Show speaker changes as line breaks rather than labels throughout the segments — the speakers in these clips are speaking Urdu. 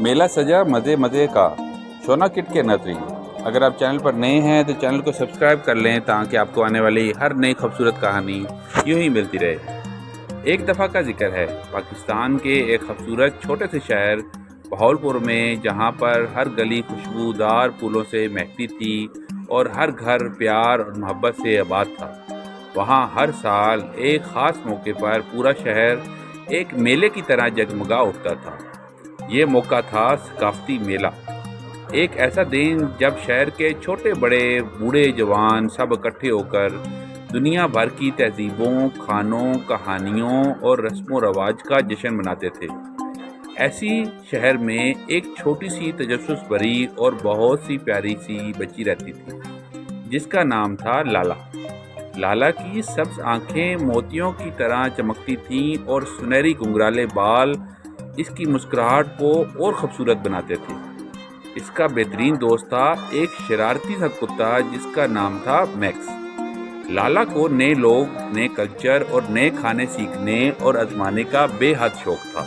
میلہ سجا مزے مزے کا شونا کٹ کے ناظرین، اگر آپ چینل پر نئے ہیں تو چینل کو سبسکرائب کر لیں تاکہ آپ کو آنے والی ہر نئی خوبصورت کہانی یوں ہی ملتی رہے۔ ایک دفعہ کا ذکر ہے پاکستان کے ایک خوبصورت چھوٹے سے شہر بہاولپور میں، جہاں پر ہر گلی خوشبودار پھولوں سے مہکتی تھی اور ہر گھر پیار اور محبت سے آباد تھا۔ وہاں ہر سال ایک خاص موقع پر پورا شہر ایک میلے کی طرح جگمگا اٹھتا تھا۔ یہ موقع تھا ثقافتی میلہ، ایک ایسا دن جب شہر کے چھوٹے بڑے بوڑھے جوان سب اکٹھے ہو کر دنیا بھر کی تہذیبوں، کھانوں، کہانیوں اور رسم و رواج کا جشن مناتے تھے۔ ایسی شہر میں ایک چھوٹی سی تجسس بھری اور بہت سی پیاری سی بچی رہتی تھی جس کا نام تھا لالا۔ لالا کی سبز آنکھیں موتیوں کی طرح چمکتی تھیں اور سنہری گھنگرالے بال اس کی مسکراہٹ کو اور خوبصورت بناتے تھے۔ اس کا بہترین دوست تھا ایک شرارتی سا کتا جس کا نام تھا میکس۔ لالا کو نئے لوگ، نئے کلچر اور نئے کھانے سیکھنے اور آزمانے کا بے حد شوق تھا،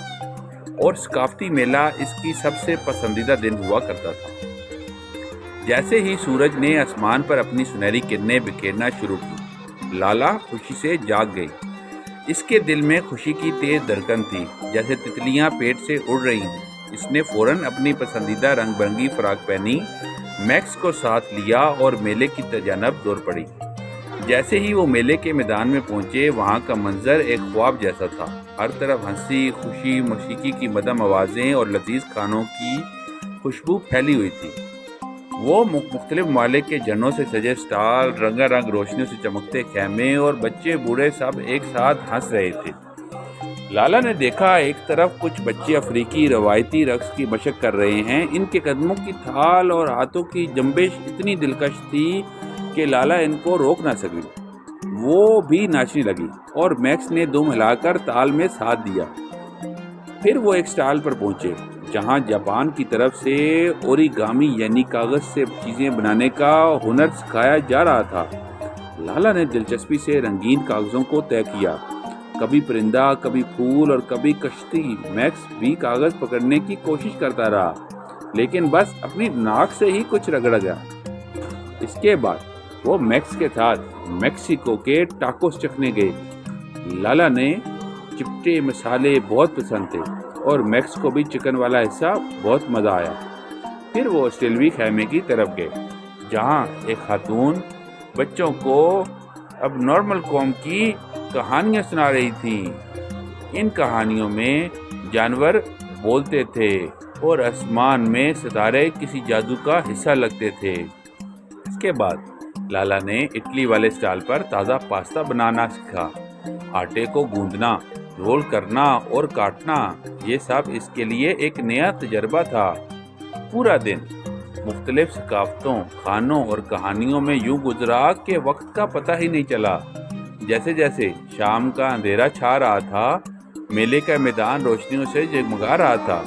اور ثقافتی میلہ اس کی سب سے پسندیدہ دن ہوا کرتا تھا۔ جیسے ہی سورج نے آسمان پر اپنی سنہری کرنیں بکھیرنا شروع کی، لالا خوشی سے جاگ گئی۔ اس کے دل میں خوشی کی تیز دھڑکن تھی، جیسے تتلیاں پیٹ سے اڑ رہی ہوں۔ اس نے فوراً اپنی پسندیدہ رنگ برنگی فراق پہنی، میکس کو ساتھ لیا اور میلے کی جانب دوڑ پڑی۔ جیسے ہی وہ میلے کے میدان میں پہنچے، وہاں کا منظر ایک خواب جیسا تھا۔ ہر طرف ہنسی، خوشی، موسیقی کی مدھم آوازیں اور لذیذ کھانوں کی خوشبو پھیلی ہوئی تھی۔ وہ مختلف ممالک کے جھنڈوں سے سجے اسٹال، رنگا رنگ روشنیوں سے چمکتے خیمے اور بچے بوڑھے سب ایک ساتھ ہنس رہے تھے۔ لالا نے دیکھا ایک طرف کچھ بچے افریقی روایتی رقص کی مشق کر رہے ہیں۔ ان کے قدموں کی تھال اور ہاتھوں کی جنبش اتنی دلکش تھی کہ لالا ان کو روک نہ سکی۔ وہ بھی ناچنے لگی اور میکس نے دم ہلا کر تال میں ساتھ دیا۔ پھر وہ ایک اسٹال پر پہنچے جہاں جاپان کی طرف سے اوریگامی یعنی کاغذ سے چیزیں بنانے کا ہنر سکھایا جا رہا تھا۔ لالا نے دلچسپی سے رنگین کاغذوں کو طے کیا، کبھی پرندہ، کبھی پھول اور کبھی کشتی۔ میکس بھی کاغذ پکڑنے کی کوشش کرتا رہا، لیکن بس اپنی ناک سے ہی کچھ رگڑ گیا۔ اس کے بعد وہ میکس کے ساتھ میکسیکو کے ٹاکوس چکھنے گئے۔ لالا نے چپٹے مسالے بہت پسند تھے اور میکس کو بھی چکن والا حصہ بہت مزہ آیا۔ پھر وہ آسٹریلوی خیمے کی طرف گئے جہاں ایک خاتون بچوں کو اب نارمل قوم کی کہانیاں سنا رہی تھی۔ ان کہانیوں میں جانور بولتے تھے اور آسمان میں ستارے کسی جادو کا حصہ لگتے تھے۔ اس کے بعد لالا نے اٹلی والے اسٹال پر تازہ پاستا بنانا سیکھا۔ آٹے کو گوندنا، رول کرنا اور کاٹنا، یہ سب اس کے لیے ایک نیا تجربہ تھا۔ پورا دن مختلف ثقافتوں، کھانوں اور کہانیوں میں یوں گزرا کہ وقت کا پتہ ہی نہیں چلا۔ جیسے جیسے شام کا اندھیرا چھا رہا تھا، میلے کا میدان روشنیوں سے جگمگا رہا تھا۔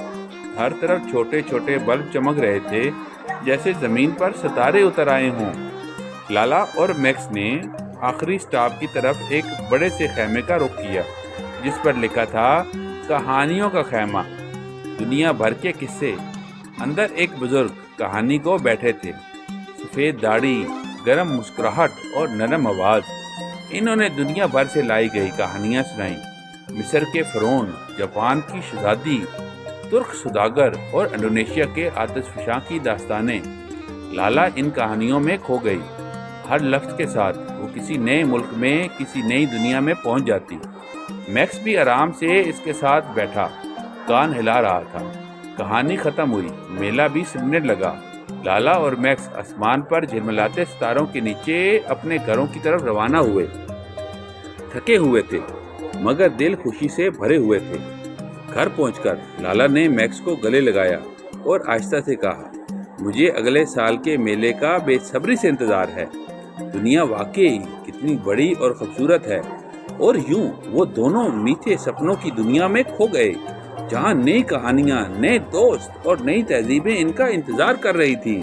ہر طرف چھوٹے چھوٹے بلب چمک رہے تھے، جیسے زمین پر ستارے اتر آئے ہوں۔ لالا اور میکس نے آخری سٹاپ کی طرف ایک بڑے سے خیمے کا رخ کیا جس پر لکھا تھا کہانیوں کا خیمہ، دنیا بھر کے قصے۔ اندر ایک بزرگ کہانی کو بیٹھے تھے، سفید داڑھی، گرم مسکراہٹ اور نرم آواز۔ انہوں نے دنیا بھر سے لائی گئی کہانیاں سنائیں، مصر کے فرعون، جاپان کی شہزادی، ترک سوداگر اور انڈونیشیا کے آتش فشاں کی داستانیں۔ لالا ان کہانیوں میں کھو گئی۔ ہر لفظ کے ساتھ وہ کسی نئے ملک میں، کسی نئی دنیا میں پہنچ جاتی۔ میکس بھی آرام سے اس کے ساتھ بیٹھا، کان ہلا رہا تھا۔ کہانی ختم ہوئی، میلہ بھی سمنے لگا۔ لالا اور میکس آسمان پر جھلملاتے ستاروں کے نیچے اپنے گھروں کی طرف روانہ ہوئے۔ تھکے ہوئے تھے مگر دل خوشی سے بھرے ہوئے تھے۔ گھر پہنچ کر لالا نے میکس کو گلے لگایا اور آہستہ سے کہا، مجھے اگلے سال کے میلے کا بے صبری سے انتظار ہے۔ دنیا واقعی کتنی بڑی اور خوبصورت ہے۔ اور یوں وہ دونوں میٹھے سپنوں کی دنیا میں کھو گئے جہاں نئی کہانیاں، نئے دوست اور نئی تہذیبیں ان کا انتظار کر رہی تھیں۔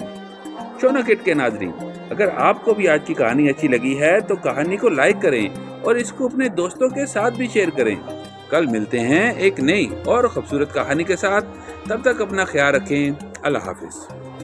شونا کٹ کے ناظرین، اگر آپ کو بھی آج کی کہانی اچھی لگی ہے تو کہانی کو لائک کریں اور اس کو اپنے دوستوں کے ساتھ بھی شیئر کریں۔ کل ملتے ہیں ایک نئی اور خوبصورت کہانی کے ساتھ۔ تب تک اپنا خیال رکھیں۔ اللہ حافظ۔